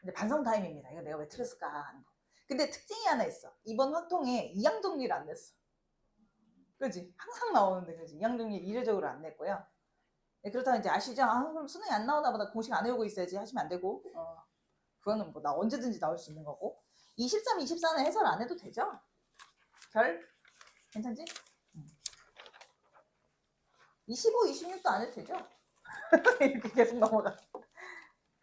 근데 반성 타임입니다. 이거 내가 왜 틀렸을까 하는 거. 근데 특징이 하나 있어. 이번 확통에 이항정리를 안 냈어. 그지? 항상 나오는데, 그지? 이항정리 이례적으로 안 냈고요. 네, 그렇다면 이제 아시죠? 아, 그럼 수능이 안 나오나 보다. 공식 안 외우고 있어야지 하시면 안 되고. 그거는 뭐 나 언제든지 나올 수 있는 거고. 23, 24는 해설 안 해도 되죠? 결? 괜찮지? 25, 26도 안 해도 되죠? 이렇게 계속 넘어가.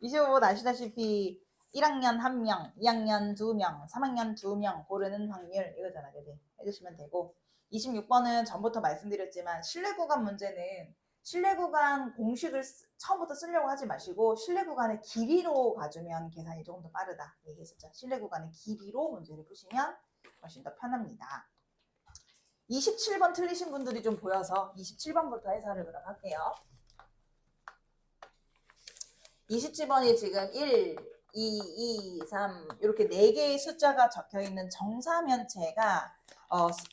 25는 아시다시피 1학년 1명, 2학년 2명, 3학년 2명 고르는 확률 이거잖아. 그지? 해주시면 되고 26번은 전부터 말씀드렸지만 실내 구간 문제는 실내 구간 공식을 처음부터 쓰려고 하지 마시고 실내 구간의 길이로 가주면 계산이 조금 더 빠르다 얘기했었죠. 실내 구간의 길이로 문제를 푸시면 훨씬 더 편합니다. 27번 틀리신 분들이 좀 보여서 27번부터 해설을 그럼 할게요. 27번이 지금 1, 2, 2, 3 이렇게 4개의 숫자가 적혀있는 정사면체가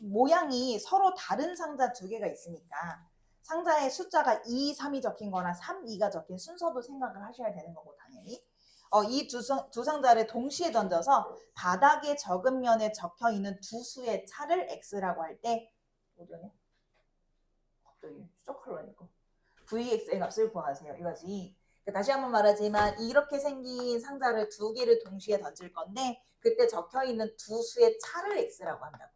모양이 서로 다른 상자 2개가 있으니까 상자에 숫자가 2, 3이 적힌 거나 3, 2가 적힌 순서도 생각을 하셔야 되는 거고 당연히 이 두 상자를 동시에 던져서 바닥에 적은 면에 적혀있는 두 수의 차를 x라고 할 때 어쩌냐? 갑자기 시작하려니까 vx의 값을 구하세요 이거지. 다시 한번 말하지만 이렇게 생긴 상자를 2개를 동시에 던질 건데 그때 적혀있는 두 수의 차를 x라고 한다고.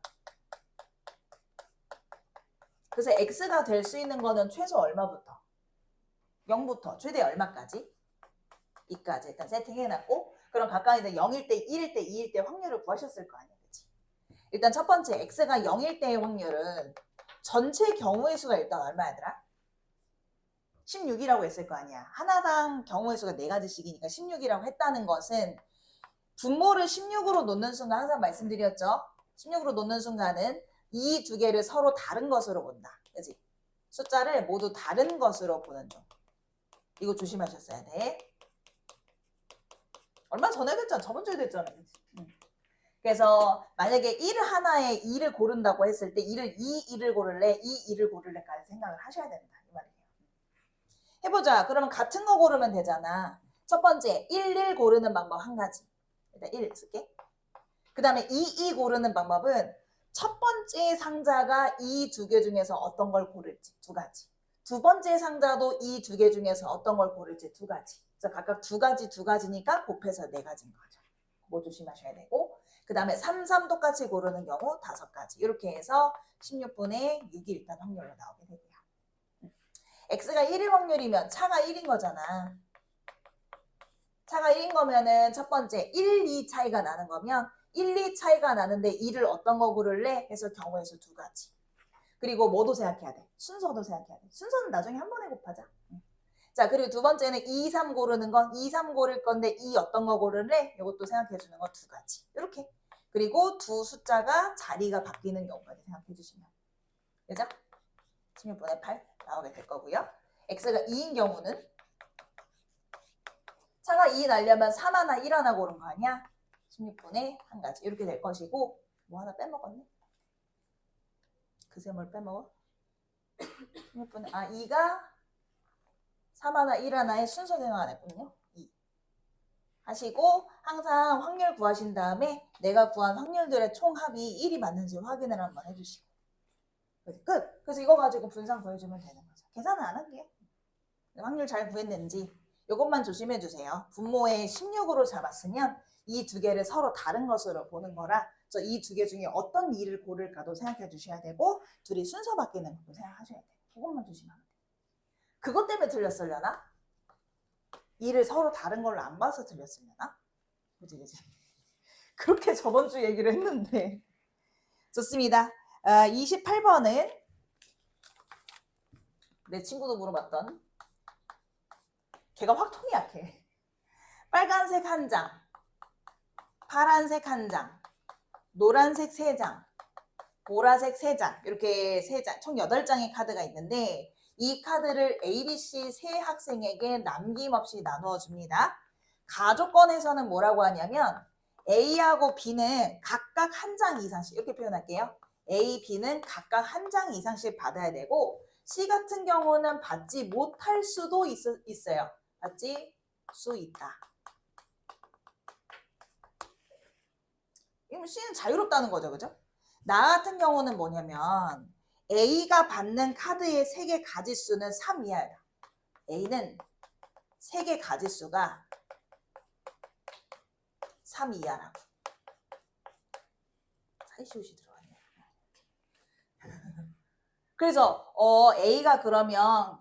그래서 x가 될 수 있는 거는 최소 얼마부터? 0부터 최대 얼마까지? 2까지 일단 세팅해놨고 그럼 각각 이제 0일 때, 1일 때, 2일 때 확률을 구하셨을 거 아니야. 그치? 일단 첫 번째 x가 0일 때의 확률은 전체 경우의 수가 일단 얼마야더라? 16이라고 했을 거 아니야. 하나당 경우의 수가 4가지씩이니까 16이라고 했다는 것은 분모를 16으로 놓는 순간 항상 말씀드렸죠. 16으로 놓는 순간은 이 2개를 서로 다른 것으로 본다. 그치? 숫자를 모두 다른 것으로 보는 중. 이거 조심하셨어야 돼. 얼마 전에 됐잖아. 저번 주에 됐잖아. 그래서 만약에 1 하나에 2를 고른다고 했을 때 1을 2를 고를래? 2를 고를래까지 생각을 하셔야 된다. 이 말이에요. 해보자. 그러면 같은 거 고르면 되잖아. 첫 번째 1 고르는 방법 한 가지. 일단 1 쓸게. 그 다음에 2 고르는 방법은 첫 번째 상자가 이 2개 중에서 어떤 걸 고를지 2가지. 두 번째 상자도 이 2개 중에서 어떤 걸 고를지 2가지. 그래서 각각 2가지니까 곱해서 4가지인 거죠. 그거 조심하셔야 되고 그 다음에 3, 3 똑같이 고르는 경우 5가지. 이렇게 해서 16분의 6이 일단 확률로 나오게 되고요. x가 1일 확률이면 차가 1인 거잖아. 차가 1인 거면은 첫 번째 1, 2 차이가 나는 거면 1, 2 차이가 나는데 2를 어떤 거 고를래? 해서 경우의 수 2가지. 그리고 뭐도 생각해야 돼? 순서도 생각해야 돼. 순서는 나중에 한 번에 곱하자. 자, 그리고 두 번째는 2, 3 고르는 건 2, 3 고를 건데 2 어떤 거 고를래? 이것도 생각해 주는 거 2가지. 이렇게. 그리고 두 숫자가 자리가 바뀌는 경우까지 생각해 주시면. 그죠? 16분의 8 나오게 될 거고요. x가 2인 경우는 차가 2 나려면 3 하나 1 하나 고른 거 아니야? 16분의 1가지 이렇게 될 것이고 뭐 하나 빼먹었네? 그새 뭘 빼먹어? 16분의 2가 3 하나 1 하나의 순서 생각 안 했군요. 2 하시고 항상 확률 구하신 다음에 내가 구한 확률들의 총합이 1이 맞는지 확인을 한번 해주시고 끝! 그래서 이거 가지고 분산 구해주면 되는 거죠. 계산은 안 할게요. 확률 잘 구했는지 이것만 조심해 주세요. 분모에 16으로 잡았으면 이 2개를 서로 다른 것으로 보는 거라 이 2개 중에 어떤 2를 고를까도 생각해 주셔야 되고 둘이 순서 바뀌는 것도 생각하셔야 돼요. 그것만 조심하면 돼요. 그것 때문에 틀렸으려나? 2를 서로 다른 걸로 안 봐서 틀렸으려나? 그치. 그렇게 저번 주 얘기를 했는데 좋습니다. 28번은 내 친구도 물어봤던 걔가 확통이 약해. 빨간색 한 장, 파란색 한 장, 노란색 3장, 보라색 3장 이렇게 3장 총 8장의 카드가 있는데 이 카드를 A, B, C 세 학생에게 남김없이 나누어 줍니다. 가족권에서는 뭐라고 하냐면 A하고 B는 각각 한 장 이상씩 이렇게 표현할게요. A, B는 각각 한 장 이상씩 받아야 되고 C 같은 경우는 받지 못할 수도 있어요. 받지 수 있다. 그럼 C는 자유롭다는 거죠. 그죠? 나 같은 경우는 뭐냐면 A가 받는 카드의 세개 가지수는 3 이하야. A는 세개 가지수가 3 이하라고. 사이시옷이 들어갔네요. 그래서 A가 그러면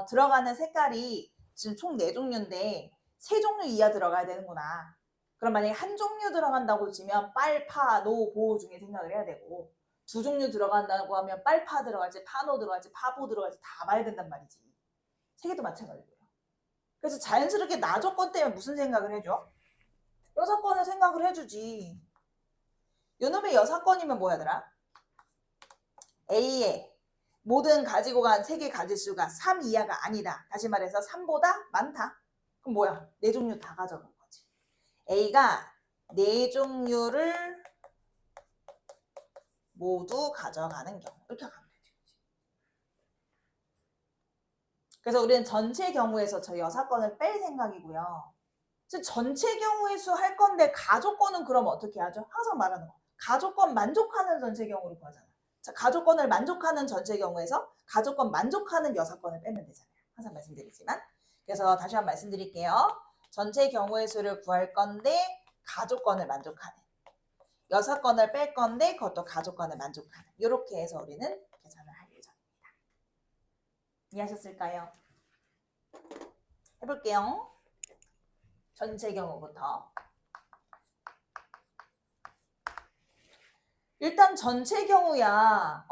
들어가는 색깔이 지금 총 4종류인데 3종류 이하 들어가야 되는구나. 그럼 만약에 한 종류 들어간다고 치면 빨, 파, 노, 보 중에 생각을 해야 되고 2종류 들어간다고 하면 빨, 파 들어갈지, 파, 노 들어갈지, 파, 보 들어갈지 다 봐야 된단 말이지. 3개도 마찬가지고요. 그래서 자연스럽게 나 조건 때문에 무슨 생각을 해줘? 여사건을 생각을 해주지. 요놈의 여사건이면 뭐야더라? A의 모든 가지고 간 세개 가지수가 3 이하가 아니다. 다시 말해서 3보다 많다. 그럼 뭐야? 4종류 다 가져간 거지. A가 4종류를 모두 가져가는 경우. 이렇게 가면 되지. 그래서 우리는 전체 경우에서 저 여사건을 뺄 생각이고요. 전체 경우의 수 할 건데 가족건은 그럼 어떻게 하죠? 항상 말하는 거. 가족건 만족하는 전체 경우를 구하잖아. 자, 가족건을 만족하는 전체 경우에서 가족건 만족하는 여사건을 빼면 되잖아요. 항상 말씀드리지만. 그래서 다시 한번 말씀드릴게요. 전체 경우의 수를 구할 건데 가족건을 만족하는. 여사건을 뺄 건데 그것도 가족건을 만족하는. 이렇게 해서 우리는 계산을 할 예정입니다. 이해하셨을까요? 해볼게요. 전체 경우부터. 일단 전체 경우야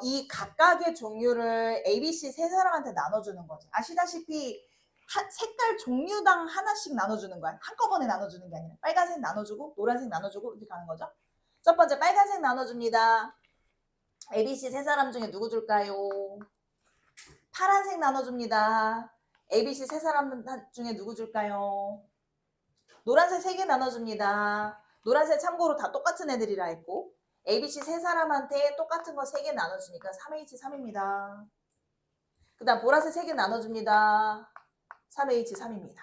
이 각각의 종류를 A, B, C 세 사람한테 나눠주는 거지. 아시다시피 색깔 종류당 하나씩 나눠주는 거야. 한꺼번에 나눠주는 게 아니라 빨간색 나눠주고 노란색 나눠주고 이렇게 가는 거죠. 첫 번째 빨간색 나눠줍니다. A, B, C 세 사람 중에 누구 줄까요? 파란색 나눠줍니다. A, B, C 세 사람 중에 누구 줄까요? 노란색 3개 나눠줍니다. 노란색 참고로 다 똑같은 애들이라 했고 A, B, C 세 사람한테 똑같은 거 3개 나눠주니까 3H3입니다. 그 다음 보라색 3개 나눠줍니다. 3H3입니다.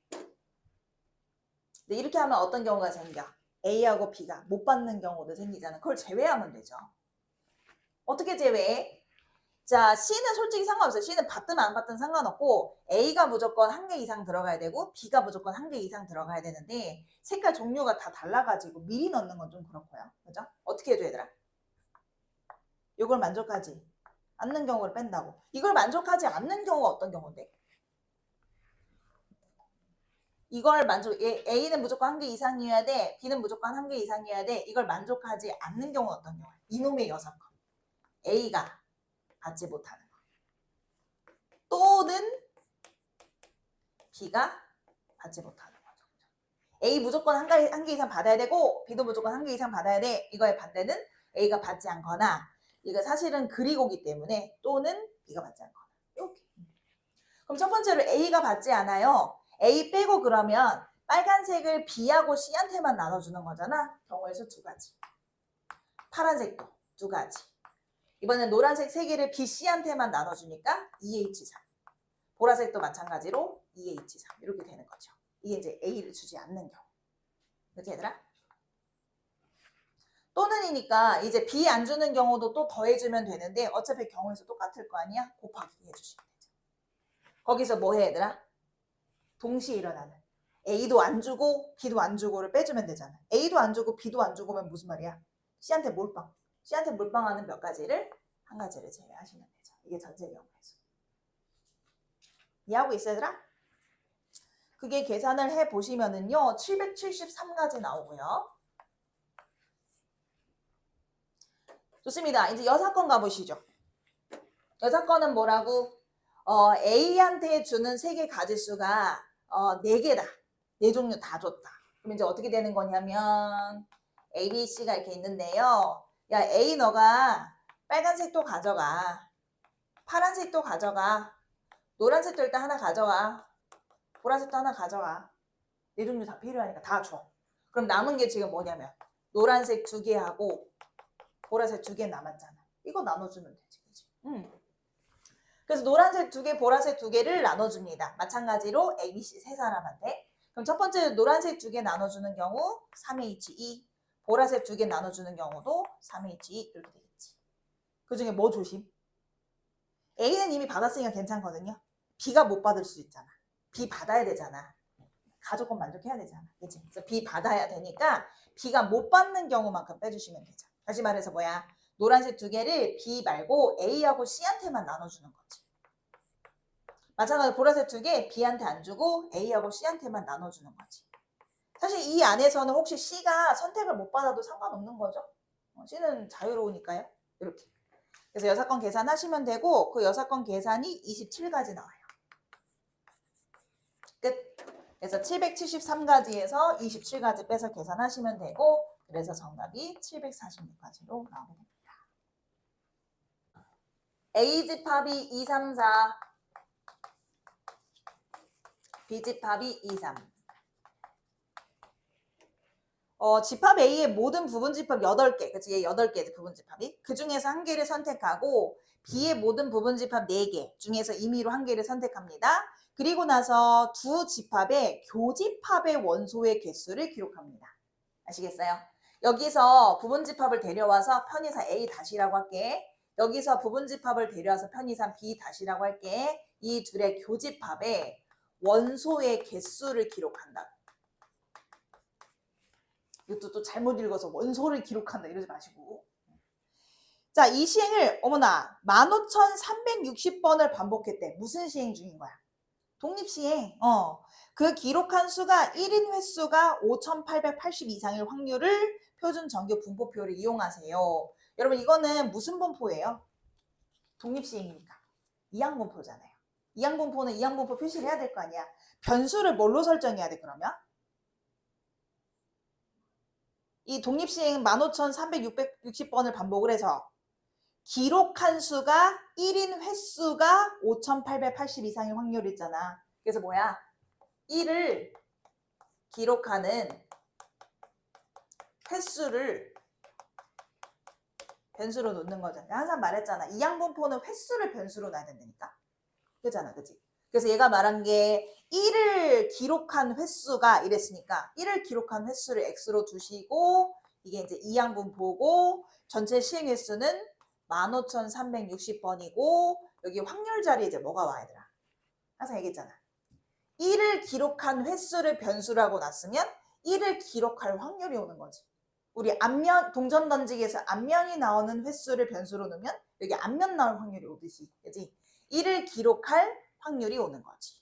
근데 이렇게 하면 어떤 경우가 생겨? A하고 B가 못 받는 경우도 생기잖아. 그걸 제외하면 되죠. 어떻게 제외해? 자, C는 솔직히 상관없어요. C는 받든 안 받든 상관없고 A가 무조건 1개 이상 들어가야 되고 B가 무조건 1개 이상 들어가야 되는데 색깔 종류가 다 달라가지고 미리 넣는 건 좀 그렇고요. 그죠? 어떻게 해줘 얘들아? 이걸 만족하지 않는 경우를 뺀다고. 이걸 만족하지 않는 경우가 어떤 경우인데? 이걸 A는 무조건 1개 이상이어야 돼. B는 무조건 1개 이상이어야 돼. 이걸 만족하지 않는 경우는 어떤 경우야? 이놈의 여사건. A가 받지 못하는 거. 또는 B가 받지 못하는 거죠. A 무조건 한 개 이상 받아야 되고 B도 무조건 1개 이상 받아야 돼. 이거의 반대는 A가 받지 않거나 이거 사실은 그리고기 때문에 또는 B가 받지 않거나 이렇게. 그럼 첫 번째로 A가 받지 않아요. A 빼고 그러면 빨간색을 B하고 C한테만 나눠주는 거잖아. 경우의 수 2가지. 파란색도 2가지. 이번엔 노란색 3개를 B, C한테만 나눠주니까 2H3. 보라색도 마찬가지로 2H3. 이렇게 되는 거죠. 이게 이제 A를 주지 않는 경우. 그렇지 얘들아? 또는이니까 이제 B 안 주는 경우도 또 더해주면 되는데 어차피 경우의 수 똑같을 거 아니야? 곱하기 해주시면 되죠. 거기서 뭐 해 얘들아? 동시에 일어나는 A도 안 주고 B도 안 주고를 빼주면 되잖아. A도 안 주고 B도 안 주고면 무슨 말이야? C한테 몰빵. C한테 몰빵하는 몇 가지를 한 가지를 제외하시면 되죠. 이게 전체 경우의 수. 이해하고 있어 얘들아? 그게 계산을 해보시면은요 773가지 나오고요. 좋습니다. 이제 여사건 가보시죠. 여사건은 뭐라고? A한테 주는 3개 가지수가 4개다. 4종류 다 줬다. 그럼 이제 어떻게 되는 거냐면 A, B, C가 이렇게 있는데요. 야 A 너가 빨간색도 가져가. 파란색도 가져가. 노란색도 일단 하나 가져가. 보라색도 하나 가져가. 4종류 다 필요하니까 다 줘. 그럼 남은 게 지금 뭐냐면 노란색 2개 하고 보라색 2개 남았잖아. 이거 나눠주면 되지. 그치? 그래서 노란색 2개, 보라색 2개를 나눠줍니다. 마찬가지로 A, B, C 세 사람한테. 그럼 첫 번째 노란색 2개 나눠주는 경우 3H2, 보라색 2개 나눠주는 경우도 3H 이렇게 되겠지. 그 중에 뭐 조심? A는 이미 받았으니까 괜찮거든요. B가 못 받을 수 있잖아. B 받아야 되잖아. 가조건 만족해야 되잖아. 그치? 그래서 B 받아야 되니까 B가 못 받는 경우만큼 빼주시면 되죠. 다시 말해서 뭐야? 노란색 2개를 B 말고 A하고 C한테만 나눠주는 거지. 마찬가지로 보라색 2개 B한테 안 주고 A하고 C한테만 나눠주는 거지. 사실 이 안에서는 혹시 C가 선택을 못 받아도 상관없는 거죠. C는 자유로우니까요. 이렇게. 그래서 여사건 계산하시면 되고 그 여사건 계산이 27가지 나와요. 끝. 그래서 773가지에서 27가지 빼서 계산하시면 되고 그래서 정답이 746가지로 나오게 됩니다. A집합이 2, 3, 4 B집합이 2, 3 집합 A의 모든 부분집합 8개, 그치? 얘 8개지, 부분집합이. 그 중에서 한 개를 선택하고, B의 모든 부분집합 4개 중에서 임의로 한 개를 선택합니다. 그리고 나서 두 집합의 교집합의 원소의 개수를 기록합니다. 아시겠어요? 여기서 부분집합을 데려와서 편의사 A-라고 할게. 여기서 부분집합을 데려와서 편의사 B-라고 할게. 이 둘의 교집합의 원소의 개수를 기록한다. 이것도 또 잘못 읽어서 원소를 기록한다 이러지 마시고. 자, 이 시행을 어머나 15,360번을 반복했대. 무슨 시행 중인 거야? 독립시행. 그 기록한 수가 1인 횟수가 5,880 이상일 확률을 표준 정규 분포표를 이용하세요. 여러분 이거는 무슨 분포예요? 독립시행이니까. 이항분포잖아요. 이항분포는 이항분포 표시를 해야 될 거 아니야. 변수를 뭘로 설정해야 돼 그러면? 이 독립시행 15,360번을 반복을 해서 기록한 수가 1인 횟수가 5,880 이상의 확률이 있잖아. 그래서 뭐야? 1을 기록하는 횟수를 변수로 놓는 거잖아. 항상 말했잖아. 이항분포는 횟수를 변수로 놔야 된다니까. 그잖아, 그치? 그래서 얘가 말한 게 1을 기록한 횟수가 이랬으니까 1을 기록한 횟수를 x로 두시고 이게 이제 이항분포고 전체 시행 횟수는 15,360번이고 여기 확률 자리에 이제 뭐가 와야 되나? 항상 얘기했잖아. 1을 기록한 횟수를 변수라고 놨으면 1을 기록할 확률이 오는 거지. 우리 앞면 동전 던지기에서 앞면이 나오는 횟수를 변수로 놓으면 여기 앞면 나올 확률이 오듯이, 그지? 1을 기록할 확률이 오는 거지.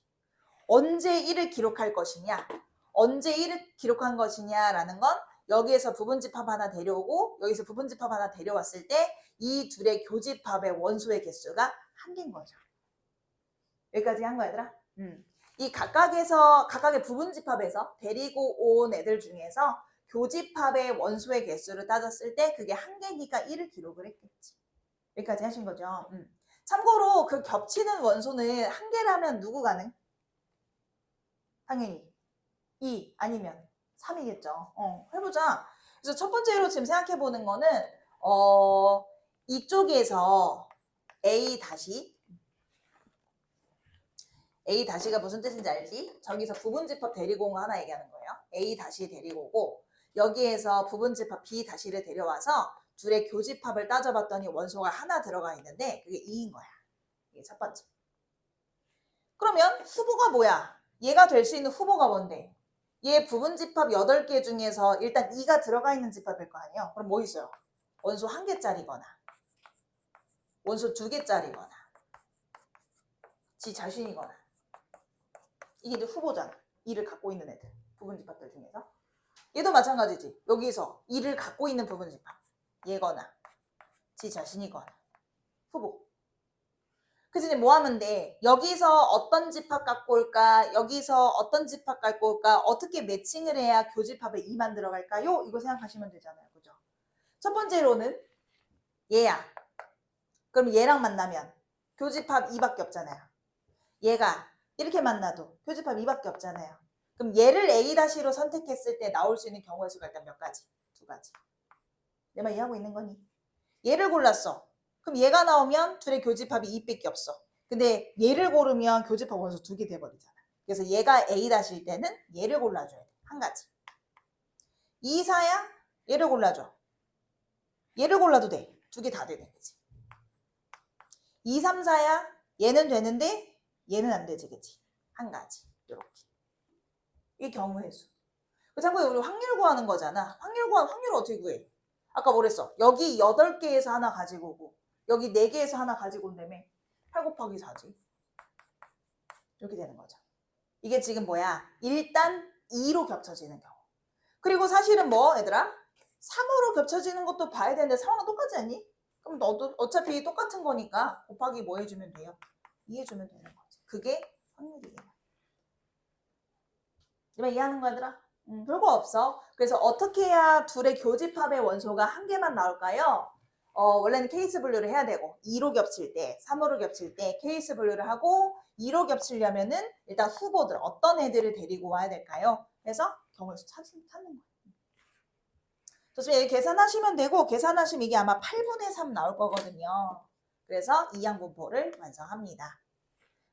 언제 1을 기록할 것이냐, 언제 1을 기록한 것이냐라는 건 여기에서 부분집합 하나 데려오고 여기서 부분집합 하나 데려왔을 때 이 둘의 교집합의 원소의 개수가 한 개인 거죠. 여기까지 한 거야, 얘들아? 이 각각의 부분집합에서 데리고 온 애들 중에서 교집합의 원소의 개수를 따졌을 때 그게 한 개니까 1을 기록을 했겠지. 여기까지 하신 거죠. 참고로 그 겹치는 원소는 한 개라면 누구 가능? 당연히 2 아니면 3이겠죠. 해보자. 그래서 첫 번째로 지금 생각해 보는 거는 이쪽에서 A-가 무슨 뜻인지 알지? 저기서 부분집합 데리고 온 거 하나 얘기하는 거예요. A- 데리고 오고 여기에서 부분집합 B-를 데려와서 둘의 교집합을 따져봤더니 원소가 하나 들어가 있는데 그게 2인 거야. 이게 첫 번째. 그러면 후보가 뭐야? 얘가 될 수 있는 후보가 뭔데? 얘 부분집합 8개 중에서 일단 2가 들어가 있는 집합일 거 아니에요? 그럼 뭐 있어요? 원소 1개짜리거나 원소 2개짜리거나 지 자신이거나 이게 이제 후보잖아. 2를 갖고 있는 애들 부분집합들 중에서 얘도 마찬가지지. 여기서 2를 갖고 있는 부분집합 얘거나 지 자신이거나 후보. 그래서 이제 뭐 하면 돼? 여기서 어떤 집합 갖고 올까? 여기서 어떤 집합 갖고 올까? 어떻게 매칭을 해야 교집합에 2만 들어갈까요? 이거 생각하시면 되잖아요. 그죠? 첫 번째로는 얘야. 그럼 얘랑 만나면 교집합 2밖에 없잖아요. 얘가 이렇게 만나도 교집합 2밖에 없잖아요. 그럼 얘를 A-로 선택했을 때 나올 수 있는 경우의 수가 일단 몇 가지? 2가지. 내 말 이해하고 있는 거니? 얘를 골랐어. 그럼 얘가 나오면 둘의 교집합이 2밖에 없어. 근데 얘를 고르면 교집합 원소 2개 돼버리잖아. 그래서 얘가 A-일 때는 얘를 골라줘야 돼. 한 가지. 2, 4야? 얘를 골라줘. 얘를 골라도 돼. 두 개 다 되네. 그치? 2, 3, 4야. 얘는 되는데 얘는 안 되지. 그치? 한 가지. 이렇게. 이게 경우의 수. 참고로 우리 확률 구하는 거잖아. 확률을 어떻게 구해? 아까 뭐랬어? 여기 8개에서 하나 가지고 오고 여기 4개에서 하나 가지고 온다며. 8 곱하기 4지. 이렇게 되는 거죠. 이게 지금 뭐야? 일단 2로 겹쳐지는 경우. 그리고 사실은 뭐 얘들아? 3으로 겹쳐지는 것도 봐야 되는데 상황은 똑같지 않니? 그럼 너도 어차피 똑같은 거니까 곱하기 뭐 해주면 돼요? 2 해주면 되는 거지. 그게 확률이에요. 이해하는 거야 얘들아? 별거 없어. 그래서 어떻게 해야 둘의 교집합의 원소가 한 개만 나올까요? 원래는 케이스 분류를 해야 되고 2로 겹칠 때, 3으로 겹칠 때 케이스 분류를 하고 2로 겹치려면은 일단 후보들 어떤 애들을 데리고 와야 될까요? 그래서 경우의 수 찾는 거예요. 좋습니다. 계산하시면 되고 계산하시면 이게 아마 8분의 3 나올 거거든요. 그래서 이항분포를 완성합니다.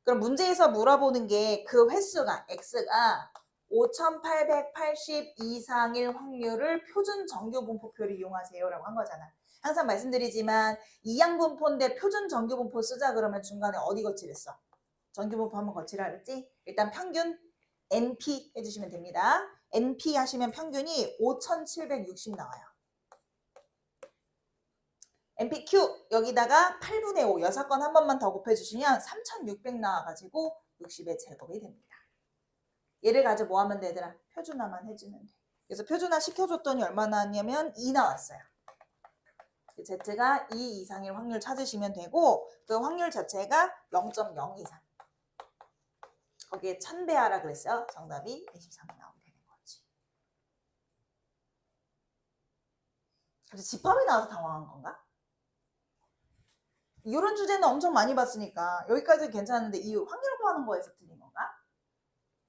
그럼 문제에서 물어보는 게 그 횟수가 x가 5880 이상일 확률을 표준 정규분포표를 이용하세요 라고 한 거잖아. 항상 말씀드리지만 이항분포인데 표준 정규분포 쓰자 그러면 중간에 어디 거치랬어? 정규분포 한번 거치라 그랬지? 일단 평균 NP 해주시면 됩니다. NP 하시면 평균이 5760 나와요. NPQ 여기다가 8분의 5 6건 한 번만 더 곱해주시면 3600 나와가지고 60의 제곱이 됩니다. 얘를 가지고 뭐 하면 되더라? 표준화만 해주면 돼. 그래서 표준화 시켜줬더니 얼마 나왔냐면 2 나왔어요. Z가 2 이상일 확률 찾으시면 되고 그 확률 자체가 0.023. 거기에 1000배 하라 그랬어요. 정답이 23이 나오면 되는 거지. 그래서 집합이 나와서 당황한 건가? 이런 주제는 엄청 많이 봤으니까 여기까지는 괜찮은데 이 확률 구하는 거에서 틀린 건가?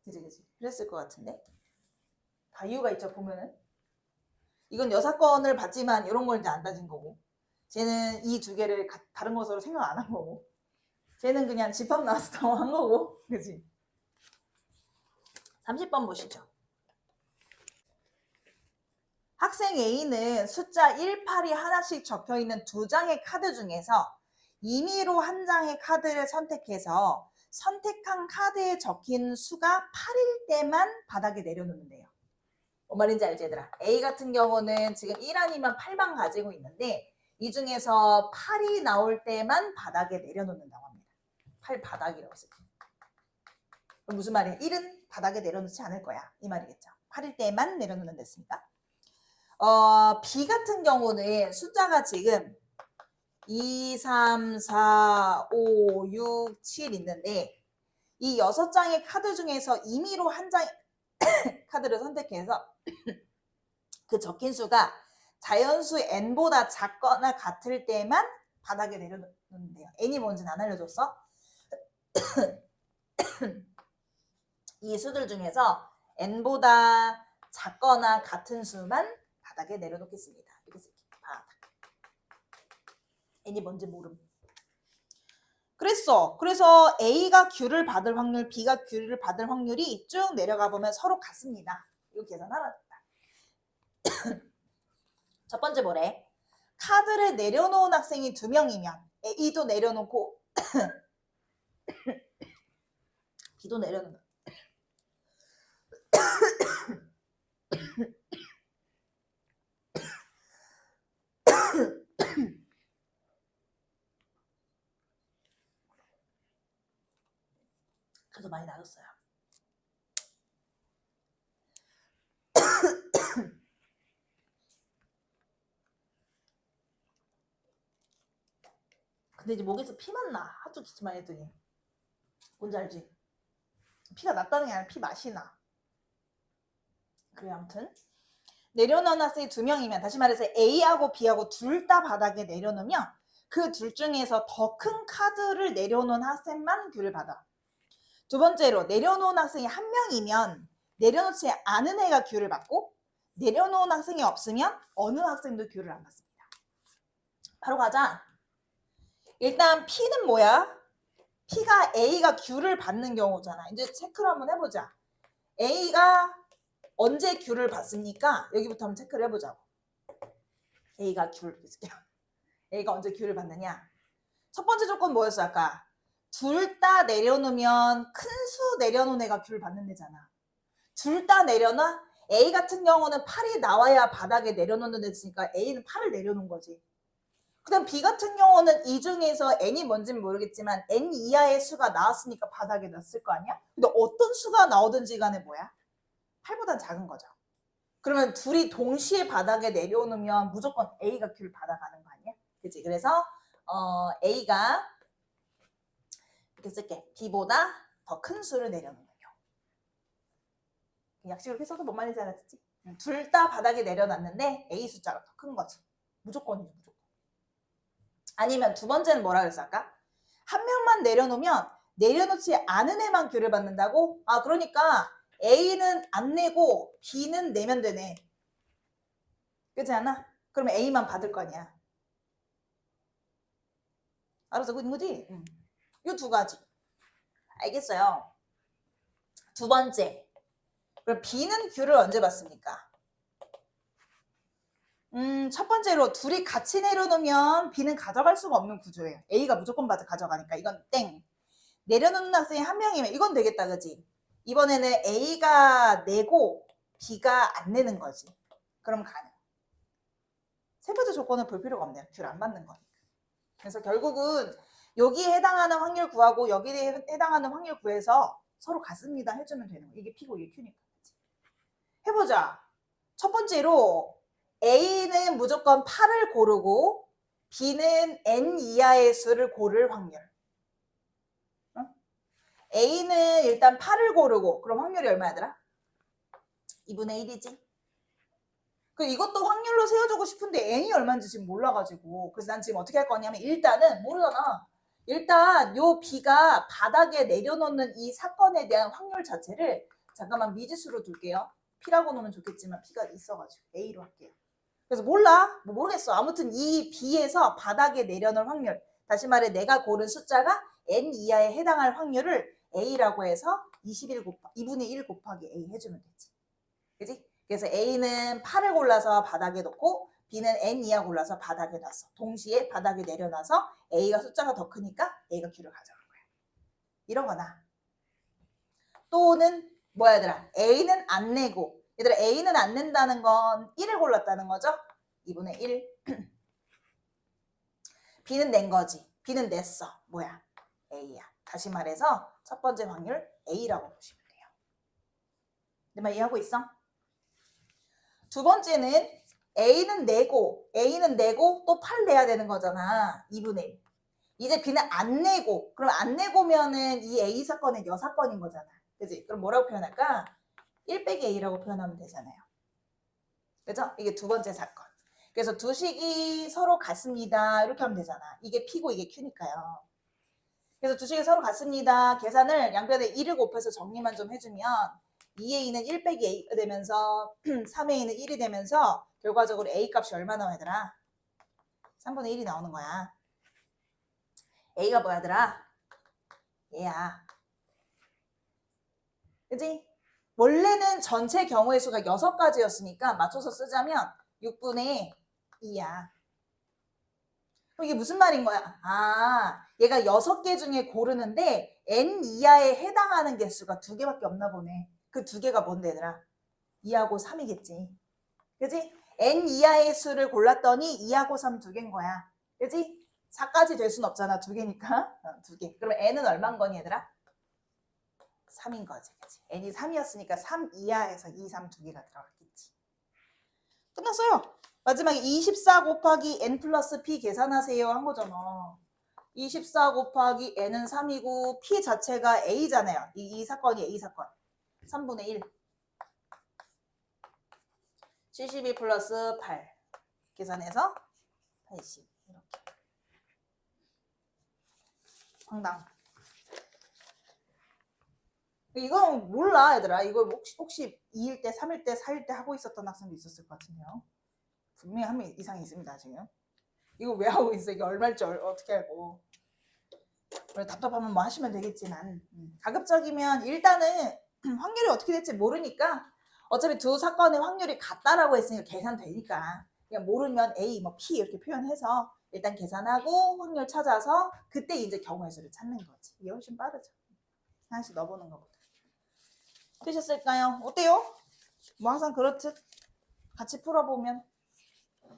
그치. 그랬을 것 같은데. 다 이유가 있죠, 보면은. 이건 6건을 봤지만 이런 걸 이제 안 따진 거고. 쟤는 이 두 개를 다른 것으로 생각 안 한 거고. 쟤는 그냥 집합 나와서 당황한 거고. 그치? 30번 보시죠. 학생 A는 숫자 18이 하나씩 적혀있는 2장의 카드 중에서 임의로 한 장의 카드를 선택해서 선택한 카드에 적힌 수가 8일 때만 바닥에 내려놓는데요. 뭔 말인지 알지 얘들아? A 같은 경우는 지금 1안이면 8만 가지고 있는데 이 중에서 8이 나올 때만 바닥에 내려놓는다고 합니다. 8 바닥이라고 했을 때. 그럼 무슨 말이에요? 1은 바닥에 내려놓지 않을 거야. 이 말이겠죠. 8일 때만 내려놓는 됐습니다. B 같은 경우는 숫자가 지금 2, 3, 4, 5, 6, 7 있는데 이 6장의 카드 중에서 임의로 한 장의 카드를 선택해서 그 적힌 수가 자연수 n보다 작거나 같을 때만 바닥에 내려놓는데요. n이 뭔지는 안 알려줬어? 이 수들 중에서 n보다 작거나 같은 수만 바닥에 내려놓겠습니다. 이렇게 쓸게요. 바닥. n이 뭔지 모름. 그래서 A가 Q를 받을 확률, B가 Q를 받을 확률이 쭉 내려가 보면 서로 같습니다. 이거 계산하라. 첫 번째 뭐래? 카드를 내려놓은 학생이 2명이면 A도 내려놓고 B도 내려놓는 그래서 많이 나눴어요. 근데 이제 목에서 피만 나. 하도 기침만 했더니. 뭔지 알지? 피가 났다는 게 아니라 피 맛이 나. 그래 아무튼 내려놓은 학생이 2명이면 다시 말해서 A하고 B하고 둘 다 바닥에 내려놓으면 그 둘 중에서 더 큰 카드를 내려놓은 학생만 Q를 받아. 두 번째로 내려놓은 학생이 1명이면 내려놓지 않은 애가 Q를 받고 내려놓은 학생이 없으면 어느 학생도 Q를 안 받습니다. 바로 가자. 일단 P는 뭐야? P가 A가 Q를 받는 경우잖아. 이제 체크를 한번 해보자. A가 언제 Q를 받습니까? 여기부터 한번 체크를 해보자고. A가 Q를 볼게요. A가 언제 Q를 받느냐? 첫 번째 조건 뭐였어 아까? 둘 다 내려놓으면 큰 수 내려놓은 애가 Q를 받는 애잖아. 둘 다 내려놔? A 같은 경우는 8이 나와야 바닥에 내려놓는 애니까 A는 8을 내려놓은 거지. 그 다음 B 같은 경우는 이 중에서 N이 뭔지는 모르겠지만 N 이하의 수가 나왔으니까 바닥에 놨을 거 아니야? 근데 어떤 수가 나오든지 간에 뭐야? 8보단 작은 거죠. 그러면 둘이 동시에 바닥에 내려놓으면 무조건 A가 Q를 받아가는 거 아니야? 그치? 그래서 A가 이렇게 쓸게. B보다 더 큰 수를 내려놓는 경우. 약식으로 이렇게 써도 뭔 말인지 알았지? 둘 다 바닥에 내려놨는데 A 숫자가 더 큰 거지. 무조건이죠, 무조건. 아니면 두 번째는 뭐라 그랬어 아까? 한 명만 내려놓으면 내려놓지 않은 애만 Q를 받는다고? 아 그러니까 A는 안 내고 B는 내면 되네. 그렇지 않아? 그러면 A만 받을 거 아니야. 알아서 그런 거지? 이 두 가지. 알겠어요. 두 번째. 그럼 B는 Q를 언제 받습니까? 첫 번째로 둘이 같이 내려놓으면 B는 가져갈 수가 없는 구조예요. A가 무조건 가져가니까 이건 땡. 내려놓는 학생이 한 명이면 이건 되겠다, 그지? 이번에는 A가 내고 B가 안 내는 거지. 그럼 가능. 세 번째 조건을 볼 필요가 없네요. Q를 안 받는 거니까. 그래서 결국은 여기에 해당하는 확률 구하고 여기에 해당하는 확률 구해서 서로 같습니다 해주면 되는 거예요. 이게 P고 이게 Q니까. 해보자. 첫 번째로 A는 무조건 8을 고르고 B는 N 이하의 수를 고를 확률. A는 일단 8을 고르고 그럼 확률이 얼마야더라? 2분의 1이지. 그 이것도 확률로 세워주고 싶은데 N이 얼마인지 지금 몰라가지고 그래서 난 지금 어떻게 할 거냐면 일단은 모르잖아. 일단 요 B가 바닥에 내려놓는 이 사건에 대한 확률 자체를 잠깐만 미지수로 둘게요. P라고 놓으면 좋겠지만 P가 있어가지고 A로 할게요. 그래서 몰라. 뭐 모르겠어. 아무튼 이 B에서 바닥에 내려놓을 확률. 다시 말해 내가 고른 숫자가 N 이하에 해당할 확률을 A라고 해서 2분의 1 곱하기 A 해주면 되지. 그지? 그래서 A는 8을 골라서 바닥에 놓고 B는 N 이하 골라서 바닥에 놨어. 동시에 바닥에 내려놔서 A가 숫자가 더 크니까 A가 Q를 가져간 거야. 이러거나 또는 뭐야 얘들아? A는 안 내고 얘들아 A는 안 낸다는 건 1을 골랐다는 거죠? 2분의 1 B는 낸 거지. B는 냈어. 뭐야? A야. 다시 말해서 첫 번째 확률 A라고 보시면 돼요. 내 말 이해하고 있어? 두 번째는 A는 내고 또 8 내야 되는 거잖아. 2분의 1. 이제 B는 안 내고 그럼 안 내고면은 이 A 사건은 여 사건인 거잖아. 그치? 그럼 뭐라고 표현할까? 1 빼기 A라고 표현하면 되잖아요. 그죠? 이게 두 번째 사건. 그래서 두 식이 서로 같습니다. 이렇게 하면 되잖아. 이게 P고 이게 Q니까요. 그래서 두 식이 서로 같습니다. 계산을 양변에 1을 곱해서 정리만 좀 해주면 2A는 1 빼기 A가 되면서 3A는 1이 되면서 결과적으로 A 값이 얼마 나와야더라? 3분의 1이 나오는 거야. A가 뭐야더라? 얘야. 그치? 원래는 전체 경우의 수가 6가지였으니까 맞춰서 쓰자면 6분의 2야. 그럼 이게 무슨 말인 거야? 아, 얘가 6개 중에 고르는데 N 이하에 해당하는 개수가 2개밖에 없나 보네. 그 2개가 뭔데 얘들아? 2하고 3이겠지. 그지? N 이하의 수를 골랐더니 2하고 3 2개인 거야. 그지? 4까지 될 순 없잖아. 2개니까. 2개. 그럼 N은 얼마인 거니 얘들아? 3인 거지. 그치? N이 3이었으니까 3 이하에서 2, 3 2개가 들어갔겠지. 끝났어요. 마지막에 24 곱하기 N 플러스 P 계산하세요 한 거잖아. 24 곱하기 N은 3이고 P 자체가 A잖아요. 이 사건이 A 사건. 3분의 1. 72 플러스 8. 계산해서 80. 이렇게. 황당. 이건 몰라 얘들아. 이걸 혹시 2일 때, 3일 때, 4일 때 하고 있었던 학생도 있었을 것 같은데요. 분명히 한 명 이상이 있습니다 지금. 이거 왜 하고 있어? 이게 얼마일지 어떻게 알고. 답답하면 뭐 하시면 되겠지만 가급적이면 일단은 확률이 어떻게 될지 모르니까 어차피 두 사건의 확률이 같다라고 했으니까 계산되니까 그냥 모르면 A, 뭐 P 이렇게 표현해서 일단 계산하고 확률 찾아서 그때 이제 경우의 수를 찾는 거지. 이게 훨씬 빠르죠. 하나씩 넣어보는 것보다. 되셨을까요? 어때요? 뭐 항상 그렇듯 같이 풀어보면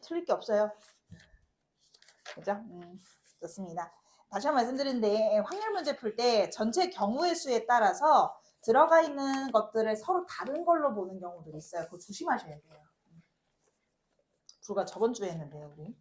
틀릴 게 없어요. 그죠? 좋습니다. 다시 한 번 말씀드리는데 확률 문제 풀 때 전체 경우의 수에 따라서 들어가 있는 것들을 서로 다른 걸로 보는 경우들이 있어요. 그거 조심하셔야 돼요. 불과 저번 주에 했는데요, 우리.